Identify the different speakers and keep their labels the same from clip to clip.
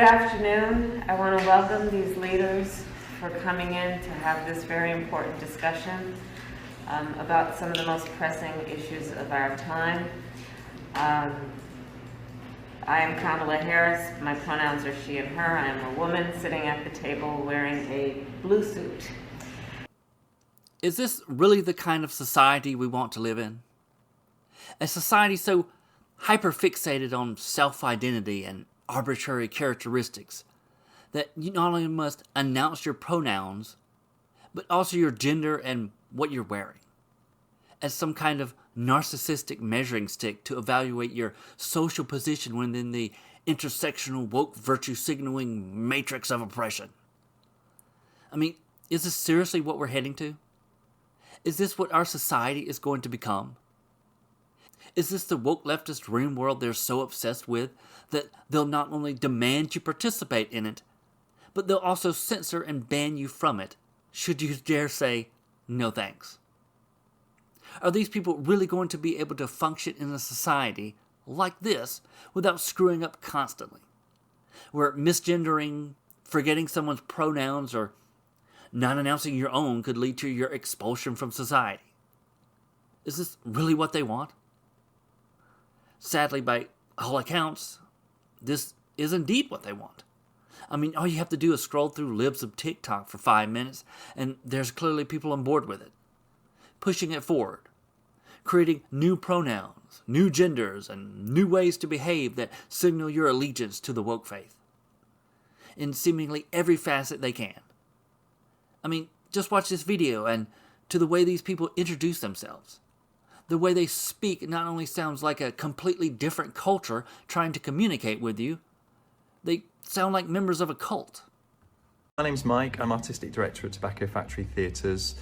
Speaker 1: afternoon. I want to welcome these leaders for coming in to have this very important discussion about some of the most pressing issues of our time. I am Kamala Harris. My pronouns are she and her. I am a woman sitting at the table wearing a blue suit.
Speaker 2: Is this really the kind of society we want to live in? A society so hyper-fixated on self-identity and arbitrary characteristics that you not only must announce your pronouns, but also your gender and what you're wearing, as some kind of narcissistic measuring stick to evaluate your social position within the intersectional woke virtue signaling matrix of oppression. I mean, is this seriously what we're heading to? Is this what our society is going to become? Is this the woke leftist dream world they're so obsessed with that they'll not only demand you participate in it, but they'll also censor and ban you from it, should you dare say, no thanks? Are these people really going to be able to function in a society like this without screwing up constantly? Where misgendering, forgetting someone's pronouns, or not announcing your own could lead to your expulsion from society. Is this really what they want? Sadly, by all accounts, this is indeed what they want. I mean, all you have to do is scroll through libs of TikTok for 5 minutes, and there's clearly people on board with it, pushing it forward, creating new pronouns, new genders, and new ways to behave that signal your allegiance to the woke faith, in seemingly every facet they can. I mean, just watch this video, and to the way these people introduce themselves. The way they speak not only sounds like a completely different culture trying to communicate with you, they sound like members of a cult.
Speaker 3: My name's Mike. I'm Artistic Director at Tobacco Factory Theatres.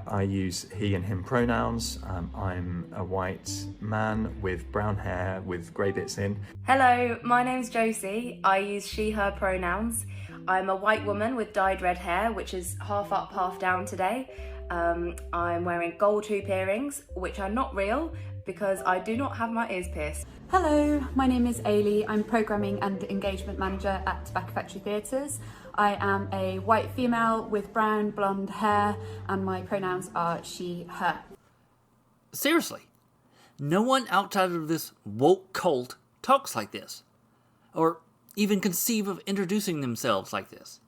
Speaker 3: I use he and him pronouns. I'm a white man with brown hair with grey bits in.
Speaker 4: Hello, my name's Josie. I use she, her pronouns. I'm a white woman with dyed red hair, which is half up, half down today. I'm wearing gold hoop earrings, which are not real because I do not have my ears pierced.
Speaker 5: Hello, my name is Ailey. I'm Programming and Engagement Manager at Tobacco Factory Theatres. I am a white female with brown blonde hair and my pronouns are she, her.
Speaker 2: Seriously, no one outside of this woke cult talks like this, or even conceive of introducing themselves like this.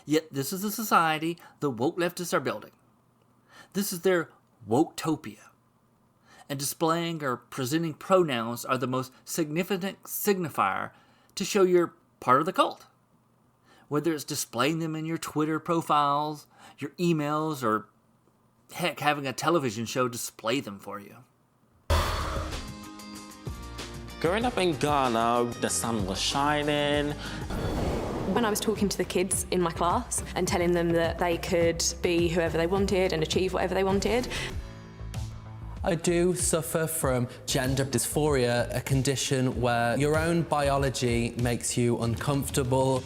Speaker 2: Yet this is the society the woke leftists are building. This is their Woketopia. And displaying or presenting pronouns are the most significant signifier to show you're part of the cult. Whether it's displaying them in your Twitter profiles, your emails, or heck, having a television show display them for you.
Speaker 6: Growing up in Ghana, the sun was shining.
Speaker 7: When I was talking to the kids in my class and telling them that they could be whoever they wanted and achieve whatever they wanted.
Speaker 8: I do suffer from gender dysphoria, a condition where your own biology makes you uncomfortable.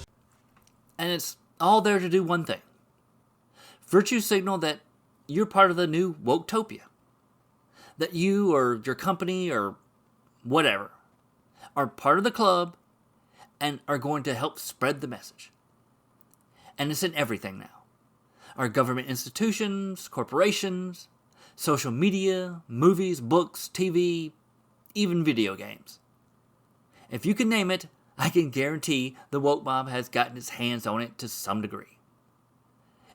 Speaker 2: And it's all there to do one thing. Virtue signal that you're part of the new Woketopia. That you or your company or whatever are part of the club and are going to help spread the message. And it's in everything now. Our government institutions, corporations, social media, movies, books, TV, even video games. If you can name it, I can guarantee the woke mob has gotten its hands on it to some degree.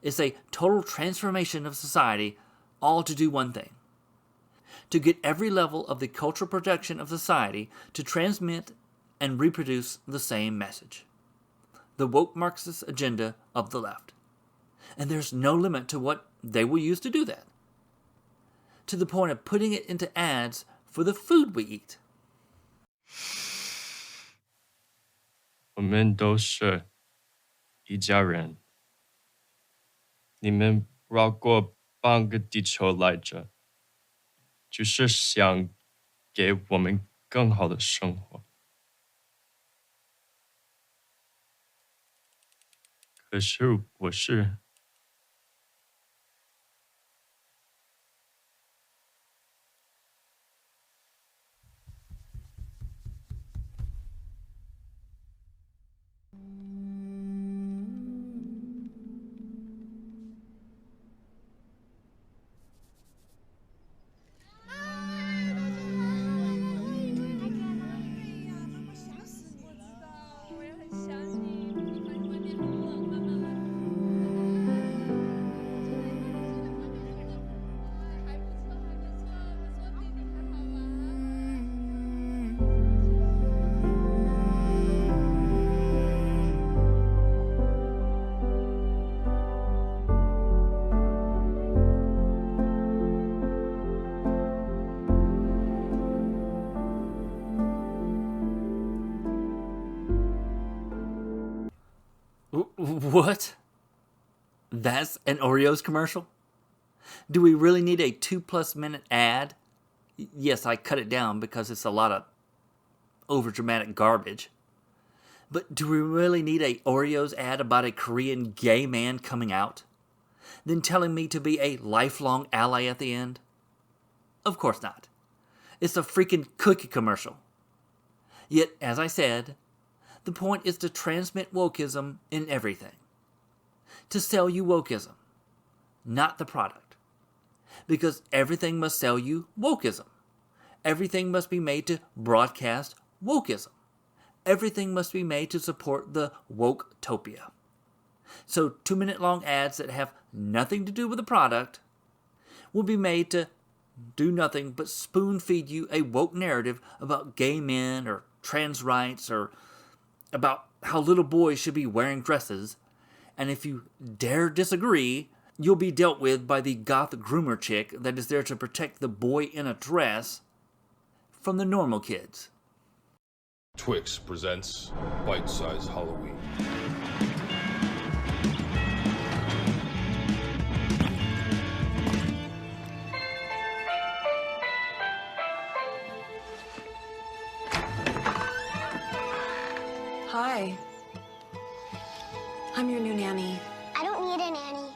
Speaker 2: It's a total transformation of society, all to do one thing. To get every level of the cultural production of society to transmit and reproduce the same message. The woke Marxist agenda of the left. And there's no limit to what they will use to do that. To the point of putting it into ads for the food we eat.
Speaker 9: 我们都是一家人。你们绕过半个地球来着，就是想给我们更好的生活。可是我是
Speaker 2: What? That's an Oreos commercial? Do we really need a 2+ minute ad? Yes, I cut it down because it's a lot of overdramatic garbage. But do we really need a Oreos ad about a Korean gay man coming out? Then telling me to be a lifelong ally at the end? Of course not. It's a freaking cookie commercial. Yet, as I said, the point is to transmit wokeism in everything. To sell you wokeism, not the product. Because everything must sell you wokeism. Everything must be made to broadcast wokeism. Everything must be made to support the Woketopia. So 2-minute long ads that have nothing to do with the product will be made to do nothing but spoon feed you a woke narrative about gay men or trans rights or about how little boys should be wearing dresses. And if you dare disagree, you'll be dealt with by the goth groomer chick that is there to protect the boy in a dress from the normal kids.
Speaker 10: Twix presents Bite Size Halloween.
Speaker 11: Hi. I'm your new nanny.
Speaker 12: I don't need a nanny.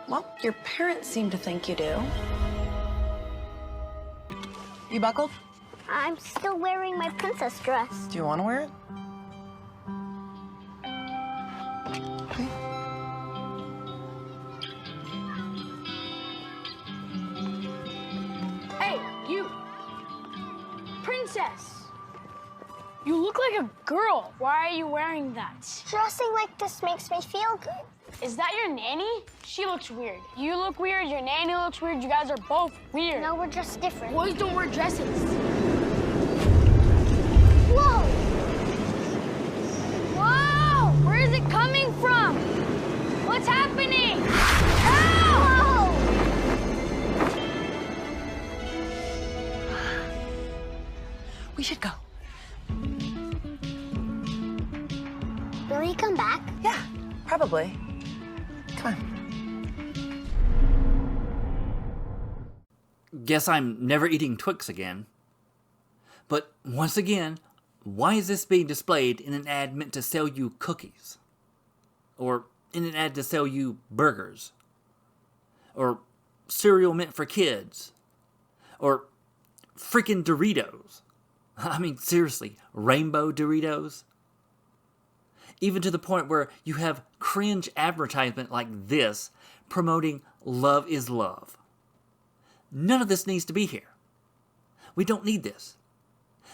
Speaker 11: Well, your parents seem to think you do. You buckled?
Speaker 12: I'm still wearing my princess dress.
Speaker 11: Do you want to wear it? Okay.
Speaker 13: Hey, you! Princess! You look like a girl. Why are you wearing that?
Speaker 12: Dressing like this makes me feel good.
Speaker 13: Is that your nanny? She looks weird. You look weird, your nanny looks weird, you guys are both weird.
Speaker 12: No, we're just different.
Speaker 13: Boys don't wear dresses.
Speaker 12: Whoa!
Speaker 13: Whoa! Where is it coming from? What's happening? Help!
Speaker 11: We should go.
Speaker 12: Will he come back?
Speaker 11: Yeah, probably. Come on.
Speaker 2: Guess I'm never eating Twix again. But once again, why is this being displayed in an ad meant to sell you cookies? Or in an ad to sell you burgers? Or cereal meant for kids? Or freaking Doritos? I mean, seriously, rainbow Doritos? Even to the point where you have cringe advertisement like this promoting love is love. None of this needs to be here. We don't need this.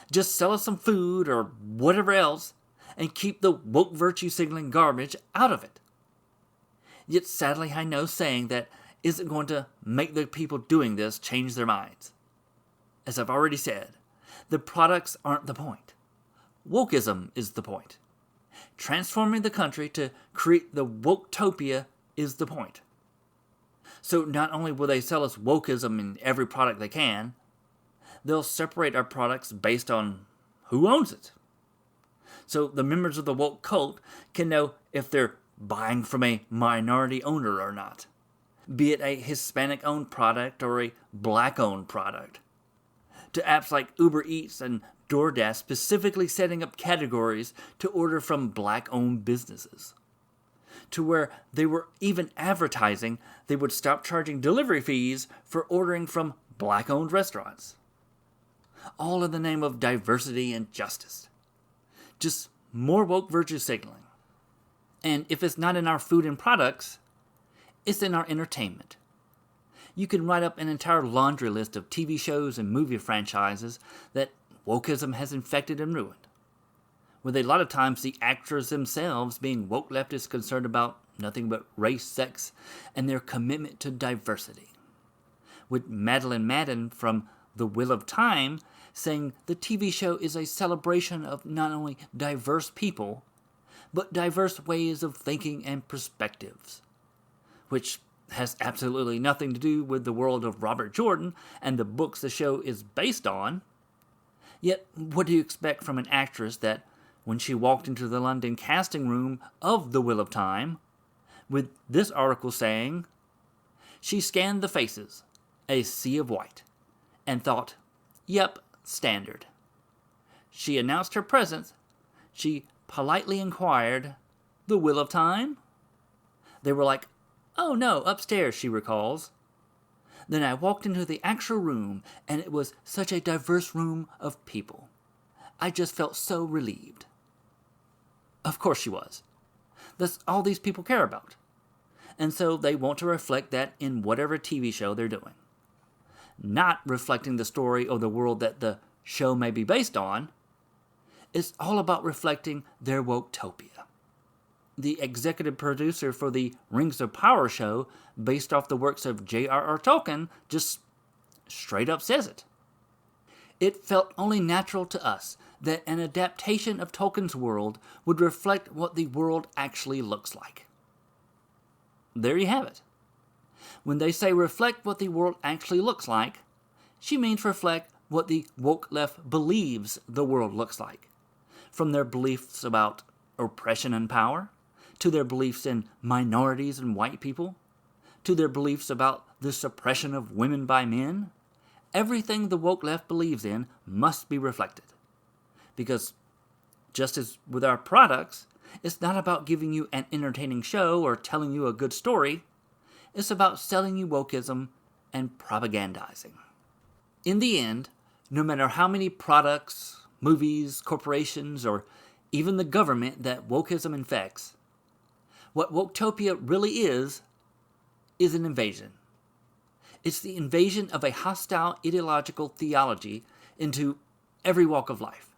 Speaker 2: Just sell us some food or whatever else and keep the woke virtue signaling garbage out of it. Yet sadly I know saying that isn't going to make the people doing this change their minds. As I've already said, the products aren't the point. Wokeism is the point. Transforming the country to create the Woketopia is the point. So not only will they sell us wokeism in every product they can, they'll separate our products based on who owns it. So the members of the woke cult can know if they're buying from a minority owner or not, be it a Hispanic-owned product or a black-owned product. To apps like Uber Eats and DoorDash specifically setting up categories to order from black-owned businesses. To where they were even advertising they would stop charging delivery fees for ordering from black-owned restaurants. All in the name of diversity and justice. Just more woke virtue signaling. And if it's not in our food and products, it's in our entertainment. You can write up an entire laundry list of TV shows and movie franchises that wokeism has infected and ruined, with a lot of times the actors themselves being woke leftists concerned about nothing but race, sex, and their commitment to diversity. With Madeline Madden from The Wheel of Time saying the TV show is a celebration of not only diverse people, but diverse ways of thinking and perspectives, which has absolutely nothing to do with the world of Robert Jordan and the books the show is based on. Yet, what do you expect from an actress that, when she walked into the London casting room of The Wheel of Time, with this article saying, she scanned the faces, a sea of white, and thought, yep, standard. She announced her presence. She politely inquired, "The Wheel of Time?" They were like, "Oh no, upstairs," she recalls. Then I walked into the actual room, and it was such a diverse room of people. I just felt so relieved. Of course she was. That's all these people care about. And so they want to reflect that in whatever TV show they're doing. Not reflecting the story or the world that the show may be based on. It's all about reflecting their Woketopia. The executive producer for the Rings of Power show, based off the works of J.R.R. Tolkien, just straight up says it. It felt only natural to us that an adaptation of Tolkien's world would reflect what the world actually looks like. There you have it. When they say reflect what the world actually looks like, she means reflect what the woke left believes the world looks like. From their beliefs about oppression and power, to their beliefs in minorities and white people, to their beliefs about the suppression of women by men, everything the woke left believes in must be reflected. Because, just as with our products, it's not about giving you an entertaining show or telling you a good story. It's about selling you wokeism and propagandizing. In the end, no matter how many products, movies, corporations, or even the government that wokeism infects, what Woketopia really is an invasion. It's the invasion of a hostile ideological theology into every walk of life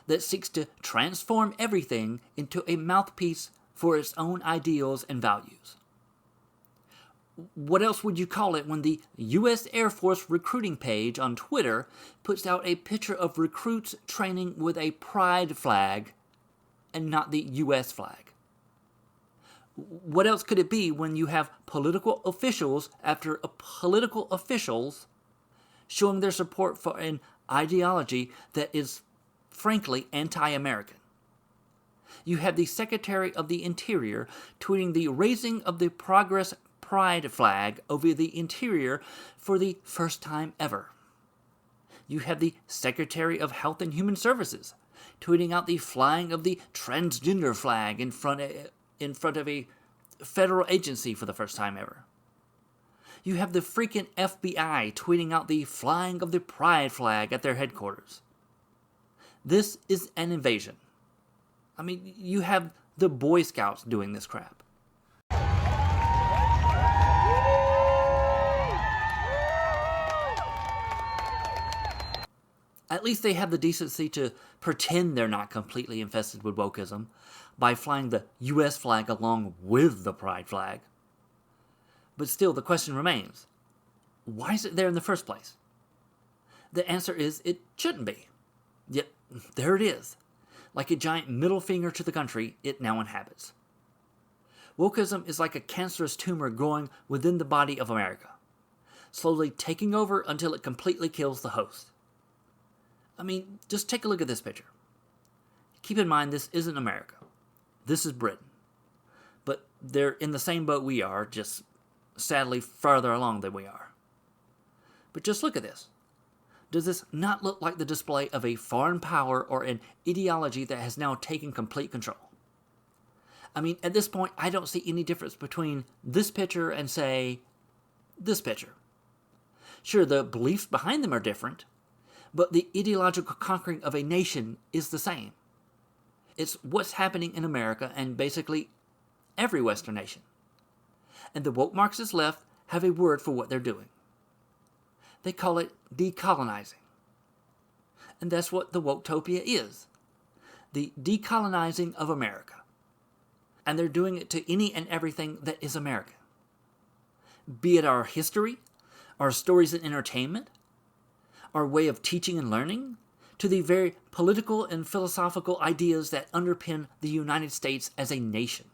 Speaker 2: that seeks to transform everything into a mouthpiece for its own ideals and values. What else would you call it when the U.S. Air Force recruiting page on Twitter puts out a picture of recruits training with a pride flag and not the U.S. flag? What else could it be when you have political officials after political officials showing their support for an ideology that is frankly anti-American? You have the Secretary of the Interior tweeting the raising of the Progress Pride flag over the interior for the first time ever. You have the Secretary of Health and Human Services tweeting out the flying of the transgender flag in front of a federal agency for the first time ever. You have the freaking FBI tweeting out the flying of the pride flag at their headquarters. This is an invasion. I mean, you have the Boy Scouts doing this crap. At least they have the decency to pretend they're not completely infested with wokeism by flying the U.S. flag along with the pride flag. But still, the question remains, why is it there in the first place? The answer is it shouldn't be. Yet, there it is, like a giant middle finger to the country it now inhabits. Wokeism is like a cancerous tumor growing within the body of America, slowly taking over until it completely kills the host. I mean, just take a look at this picture. Keep in mind, this isn't America. This is Britain. But they're in the same boat we are, just sadly farther along than we are. But just look at this. Does this not look like the display of a foreign power or an ideology that has now taken complete control? I mean, at this point, I don't see any difference between this picture and, say, this picture. Sure, the beliefs behind them are different, but the ideological conquering of a nation is the same. It's what's happening in America and basically every Western nation. And the woke Marxist left have a word for what they're doing. They call it decolonizing. And that's what the Woketopia is. The decolonizing of America. And they're doing it to any and everything that is American. Be it our history, our stories and entertainment, our way of teaching and learning, to the very political and philosophical ideas that underpin the United States as a nation.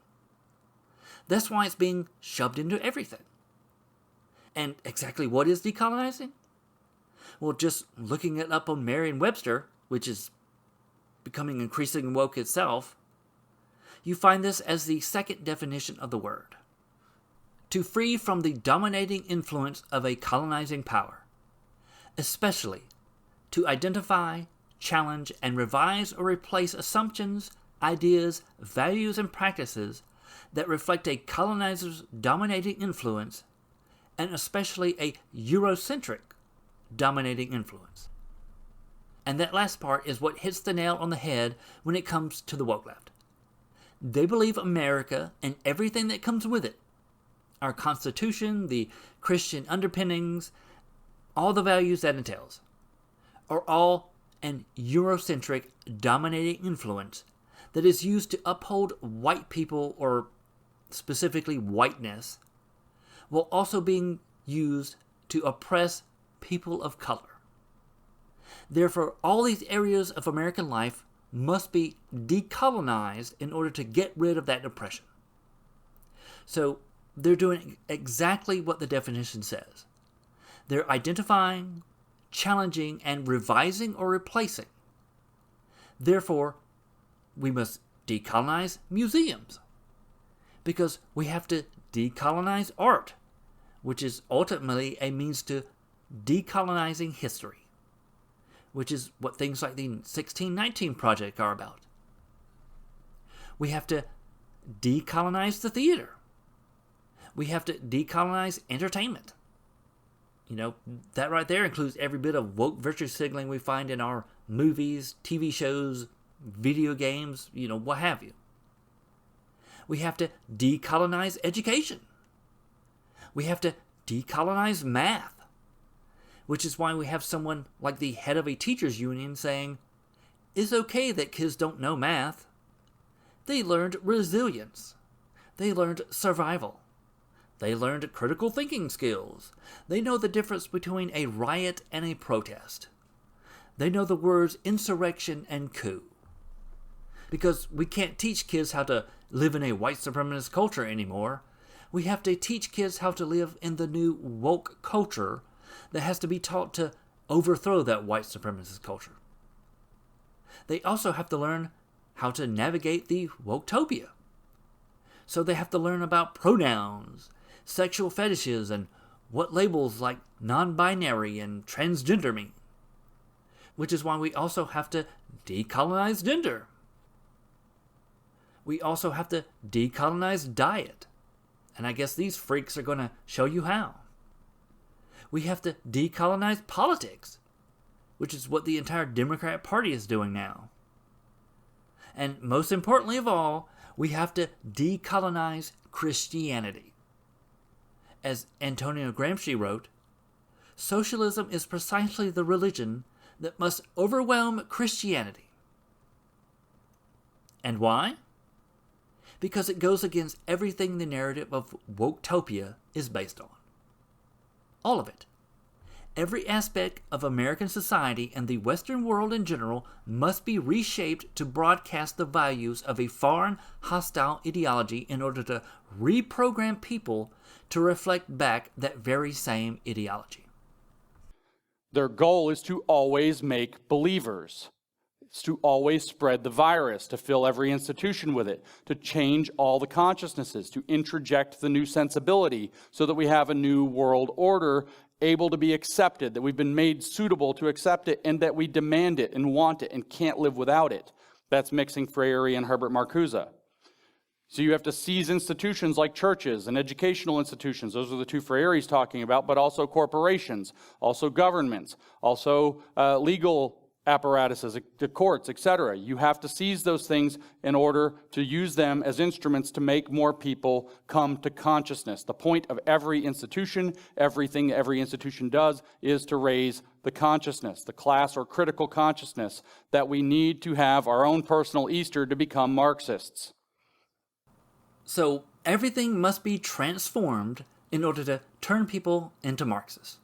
Speaker 2: That's why it's being shoved into everything. And exactly what is decolonizing? Well, just looking it up on Merriam-Webster, which is becoming increasingly woke itself, you find this as the second definition of the word. To free from the dominating influence of a colonizing power, especially to identify, challenge, and revise or replace assumptions, ideas, values, and practices that reflect a colonizer's dominating influence, and especially a Eurocentric dominating influence. And that last part is what hits the nail on the head when it comes to the woke left. They believe America and everything that comes with it, our Constitution, the Christian underpinnings, all the values that entails, are all an Eurocentric dominating influence that is used to uphold white people, or specifically whiteness, while also being used to oppress people of color. Therefore, all these areas of American life must be decolonized in order to get rid of that oppression. So they're doing exactly what the definition says. They're identifying, challenging, and revising or replacing. Therefore, we must decolonize museums, because we have to decolonize art, which is ultimately a means to decolonizing history, which is what things like the 1619 Project are about. We have to decolonize the theater. We have to decolonize entertainment. You know, that right there includes every bit of woke virtue signaling we find in our movies, TV shows, video games, what have you. We have to decolonize education. We have to decolonize math, which is why we have someone like the head of a teachers union saying, it's okay that kids don't know math. They learned resilience. They learned survival. They learned critical thinking skills. They know the difference between a riot and a protest. They know the words insurrection and coup. Because we can't teach kids how to live in a white supremacist culture anymore. We have to teach kids how to live in the new woke culture that has to be taught to overthrow that white supremacist culture. They also have to learn how to navigate the Woketopia. So they have to learn about pronouns, sexual fetishes, and what labels like non-binary and transgender mean. Which is why we also have to decolonize gender. We also have to decolonize diet. And I guess these freaks are going to show you how. We have to decolonize politics, which is what the entire Democrat Party is doing now. And most importantly of all, we have to decolonize Christianity. As Antonio Gramsci wrote, socialism is precisely the religion that must overwhelm Christianity. And why? Because it goes against everything the narrative of Woketopia is based on. All of it. Every aspect of American society and the Western world in general must be reshaped to broadcast the values of a foreign, hostile ideology in order to reprogram people to reflect back that very same ideology.
Speaker 14: Their goal is to always make believers. It's to always spread the virus, to fill every institution with it, to change all the consciousnesses, to introject the new sensibility so that we have a new world order able to be accepted, that we've been made suitable to accept it, and that we demand it and want it and can't live without it. That's mixing Freire and Herbert Marcuse. So you have to seize institutions like churches and educational institutions. Those are the two Freire he's talking about, but also corporations, also governments, also legal apparatuses, the courts, etc. You have to seize those things in order to use them as instruments to make more people come to consciousness. The point of every institution, everything every institution does, is to raise the consciousness, the class or critical consciousness, that we need to have our own personal Easter to become Marxists.
Speaker 2: So everything must be transformed in order to turn people into Marxists.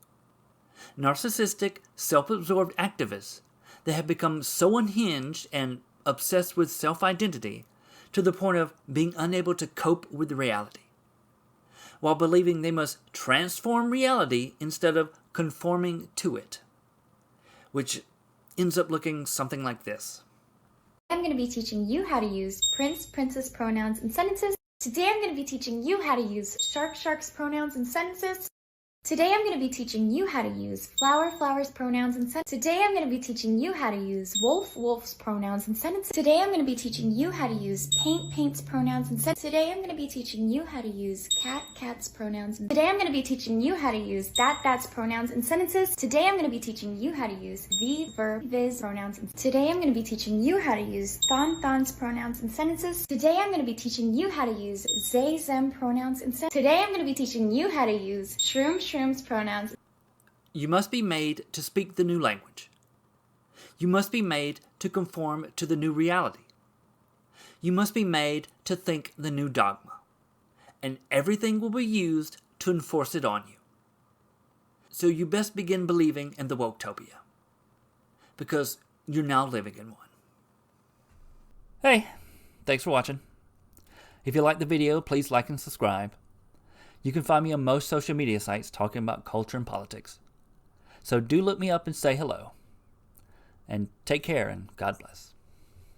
Speaker 2: Narcissistic, self-absorbed activists that have become so unhinged and obsessed with self-identity to the point of being unable to cope with reality, while believing they must transform reality instead of conforming to it. which ends up looking something like this.
Speaker 15: I'm going to be teaching you how to use prince, princess pronouns in sentences. Today I'm going to be teaching you how to use shark, sharks pronouns in sentences. Today I'm going to be teaching you how to use flower, flowers pronouns in sentences. Today I'm going to be teaching you how to use wolf, wolves pronouns in sentences. Today I'm going to be teaching you how to use paint, paints pronouns in sentences. Today I'm going to be teaching you how to use cat, cats pronouns. Today I'm going to be teaching you how to use that, that's pronouns in sentences. Today I'm going to be teaching you how to use the, verb, viz pronouns. Today I'm going to be teaching you how to use thon, thons pronouns in sentences. Today I'm going to be teaching you how to use they, them pronouns in sentences. Today I'm going to be teaching you how to use shroom, shrooms pronouns.
Speaker 2: You must be made to speak the new language. You must be made to conform to the new reality. You must be made to think the new dogma. And everything will be used to enforce it on you. So you best begin believing in the Woketopia. Because you're now living in one. Hey, thanks for watching. If you liked the video, please like and subscribe. You can find me on most social media sites talking about culture and politics. So do look me up and say hello. And take care and God bless.